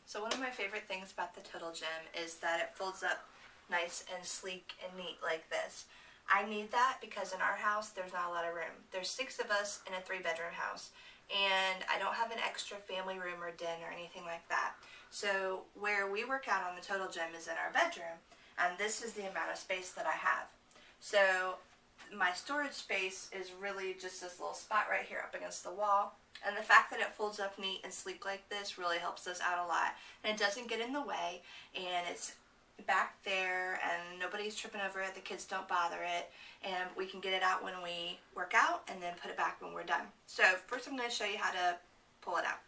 So one of my favorite things about the Total Gym is that it folds up nice and sleek and neat like this. I need that because in our house there's not a lot of room. There's 6 of us in a 3-bedroom house, and I don't have an extra family room or den or anything like that. So where we work out on the Total Gym is in our bedroom, and this is the amount of space that I have. So my storage space is really just this little spot right here up against the wall, and the fact that it folds up neat and sleek like this really helps us out a lot, and it doesn't get in the way, and it's back there and nobody's tripping over it, the kids don't bother it, and we can get it out when we work out and then put it back when we're done. So first I'm going to show you how to pull it out.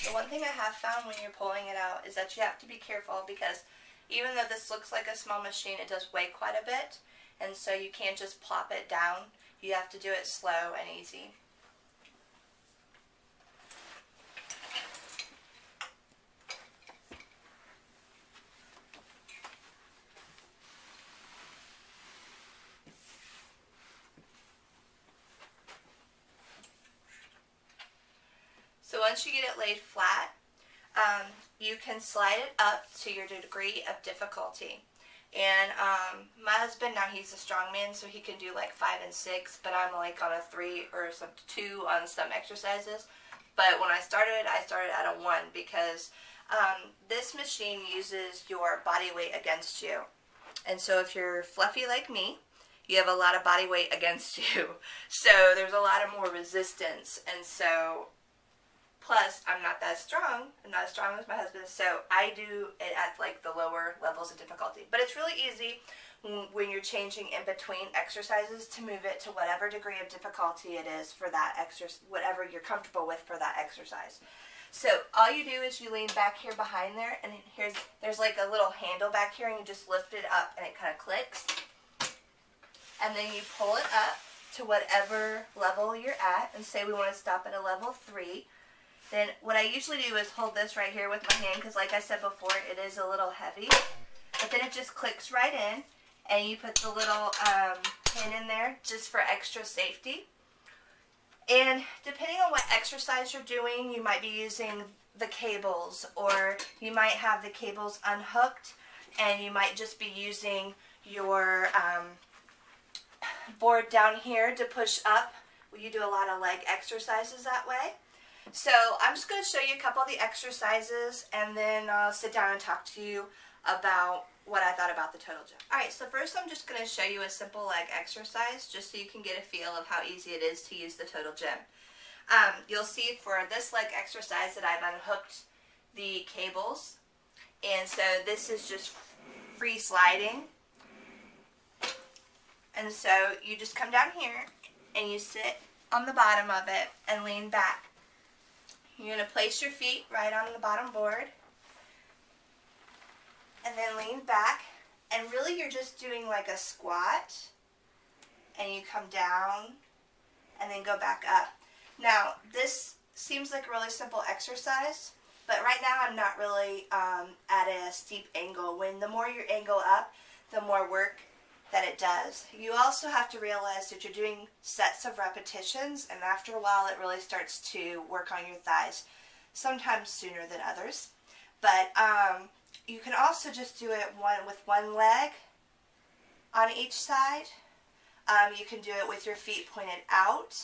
The one thing I have found when you're pulling it out is that you have to be careful, because even though this looks like a small machine, it does weigh quite a bit, and so you can't just plop it down. You have to do it slow and easy. So once you get it laid flat, you can slide it up to your degree of difficulty. And my husband, now he's a strong man, so he can do like 5 and 6, but I'm like on a 3 or 2 on some exercises. But when I started at a 1, because this machine uses your body weight against you. And so if you're fluffy like me, you have a lot of body weight against you. So there's a lot of more resistance. And so plus, I'm not that strong. I'm not as strong as my husband, so I do it at like the lower levels of difficulty. But it's really easy when you're changing in between exercises to move it to whatever degree of difficulty it is for that exercise, whatever you're comfortable with for that exercise. So all you do is you lean back here behind there, and there's like a little handle back here, and you just lift it up, and it kind of clicks. And then you pull it up to whatever level you're at, and say we want to stop at a level 3. Then what I usually do is hold this right here with my hand, because like I said before, it is a little heavy. But then it just clicks right in, and you put the little pin in there just for extra safety. And depending on what exercise you're doing, you might be using the cables, or you might have the cables unhooked, and you might just be using your board down here to push up. You do a lot of leg exercises that way. So I'm just going to show you a couple of the exercises, and then I'll sit down and talk to you about what I thought about the Total Gym. Alright, so first I'm just going to show you a simple leg exercise just so you can get a feel of how easy it is to use the Total Gym. You'll see for this leg exercise that I've unhooked the cables, and so this is just free sliding. And so you just come down here and you sit on the bottom of it and lean back. You're going to place your feet right on the bottom board, and then lean back, and really you're just doing like a squat, and you come down and then go back up. Now this seems like a really simple exercise, but right now I'm not really at a steep angle. The more you angle up, the more work that it does. You also have to realize that you're doing sets of repetitions, and after a while it really starts to work on your thighs, sometimes sooner than others. But you can also just do it with one leg on each side. You can do it with your feet pointed out.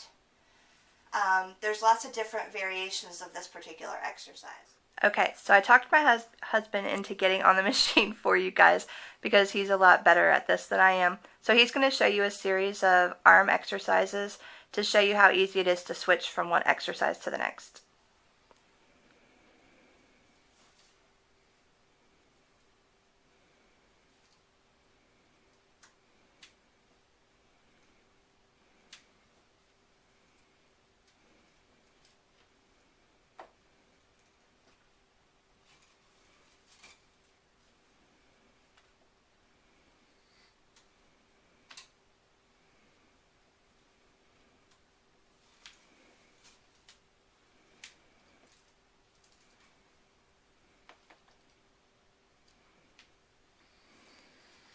There's lots of different variations of this particular exercise. Okay, so I talked my husband into getting on the machine for you guys, because he's a lot better at this than I am. So he's going to show you a series of arm exercises to show you how easy it is to switch from one exercise to the next.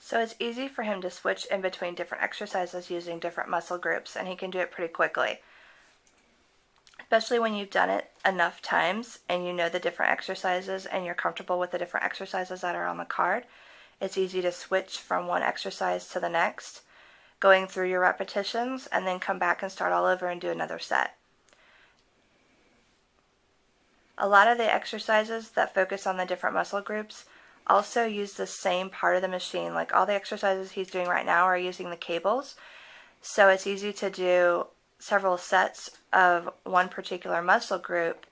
So it's easy for him to switch in between different exercises using different muscle groups, and he can do it pretty quickly. Especially when you've done it enough times and you know the different exercises and you're comfortable with the different exercises that are on the card. It's easy to switch from one exercise to the next, going through your repetitions, and then come back and start all over and do another set. A lot of the exercises that focus on the different muscle groups also use the same part of the machine. Like all the exercises he's doing right now are using the cables, so it's easy to do several sets of one particular muscle group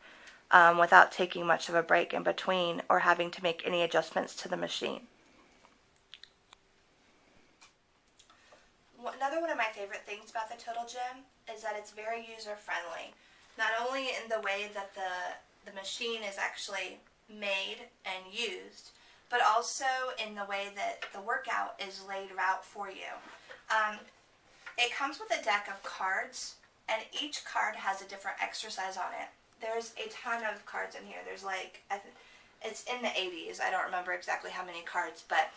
without taking much of a break in between or having to make any adjustments to the machine. Another one of my favorite things about the Total Gym is that it's very user-friendly. Not only in the way that the machine is actually made and used, but also in the way that the workout is laid out for you. It comes with a deck of cards, and each card has a different exercise on it. There's a ton of cards in here. There's like, it's in the 80s. I don't remember exactly how many cards, but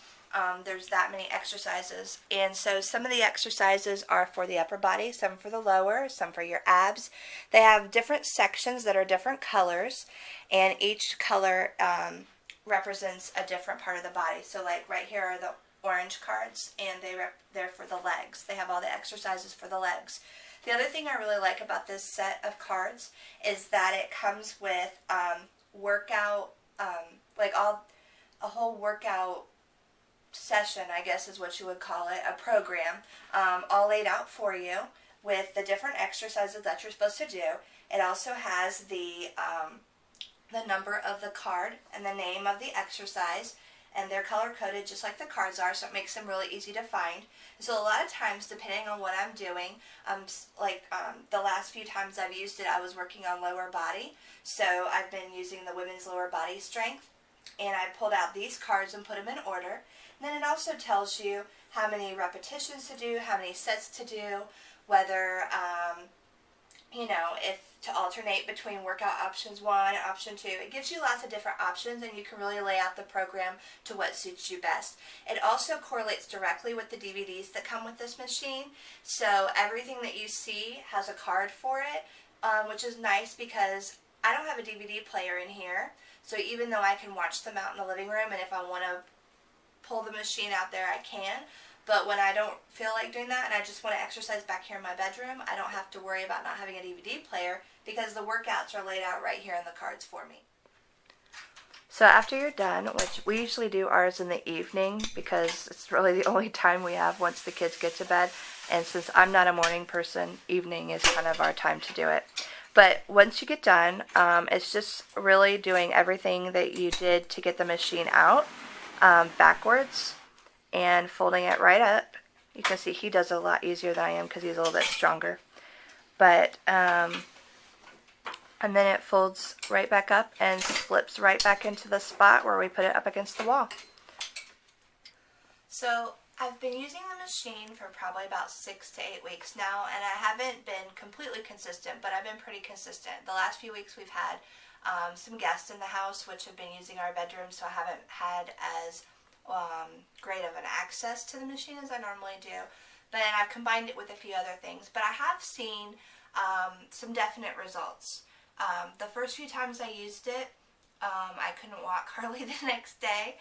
there's that many exercises. And so some of the exercises are for the upper body, some for the lower, some for your abs. They have different sections that are different colors, and each color represents a different part of the body. So like right here are the orange cards, and they're for the legs. They have all the exercises for the legs. The other thing I really like about this set of cards is that it comes with workout, like a whole workout session, I guess is what you would call it, a program, all laid out for you with the different exercises that you're supposed to do. It also has the number of the card and the name of the exercise, and they're color-coded just like the cards are, so it makes them really easy to find. So a lot of times, depending on what I'm doing, the last few times I've used it, I was working on lower body, so I've been using the women's lower body strength, and I pulled out these cards and put them in order. And then it also tells you how many repetitions to do, how many sets to do, whether, if to alternate between workout options 1 and option 2. It gives you lots of different options, and you can really lay out the program to what suits you best. It also correlates directly with the DVDs that come with this machine, so everything that you see has a card for it, which is nice because I don't have a DVD player in here, so even though I can watch them out in the living room, and if I want to pull the machine out there, I can. But when I don't feel like doing that and I just want to exercise back here in my bedroom, I don't have to worry about not having a DVD player because the workouts are laid out right here in the cards for me. So after you're done, which we usually do ours in the evening because it's really the only time we have once the kids get to bed, and since I'm not a morning person, evening is kind of our time to do it. But once you get done, it's just really doing everything that you did to get the machine out backwards and folding it right up. You can see he does it a lot easier than I am because he's a little bit stronger. But, and then it folds right back up and slips right back into the spot where we put it up against the wall. So I've been using the machine for probably about 6 to 8 weeks now, and I haven't been completely consistent, but I've been pretty consistent. The last few weeks we've had some guests in the house which have been using our bedroom, so I haven't had as great of an access to the machine as I normally do, but I've combined it with a few other things. But I have seen some definite results. The first few times I used it, I couldn't walk hardly the next day,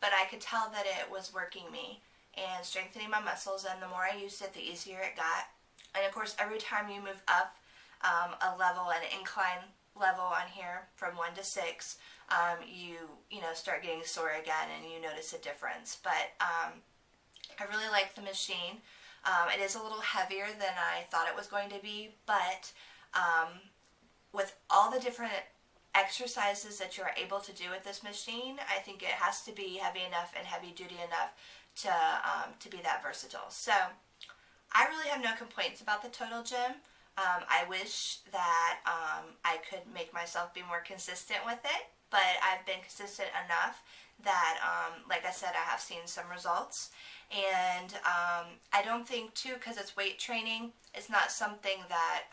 but I could tell that it was working me and strengthening my muscles, and the more I used it, the easier it got. And of course, every time you move up a level, an incline level on here from 1 to 6, you start getting sore again and you notice a difference. But I really like the machine. It is a little heavier than I thought it was going to be, but with all the different exercises that you're able to do with this machine, I think it has to be heavy enough and heavy duty enough to be that versatile. So I really have no complaints about the Total Gym. I wish that I could make myself be more consistent with it, but I've been consistent enough that, like I said, I have seen some results. And I don't think, too, because it's weight training, it's not something that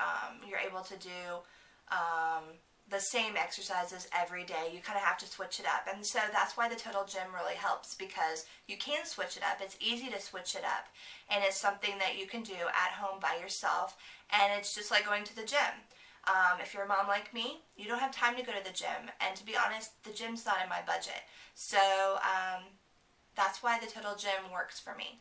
you're able to do the same exercises every day. You kind of have to switch it up. And so that's why the Total Gym really helps, because you can switch it up. It's easy to switch it up. And it's something that you can do at home by yourself. And it's just like going to the gym. If you're a mom like me, you don't have time to go to the gym. And to be honest, the gym's not in my budget. So that's why the Total Gym works for me.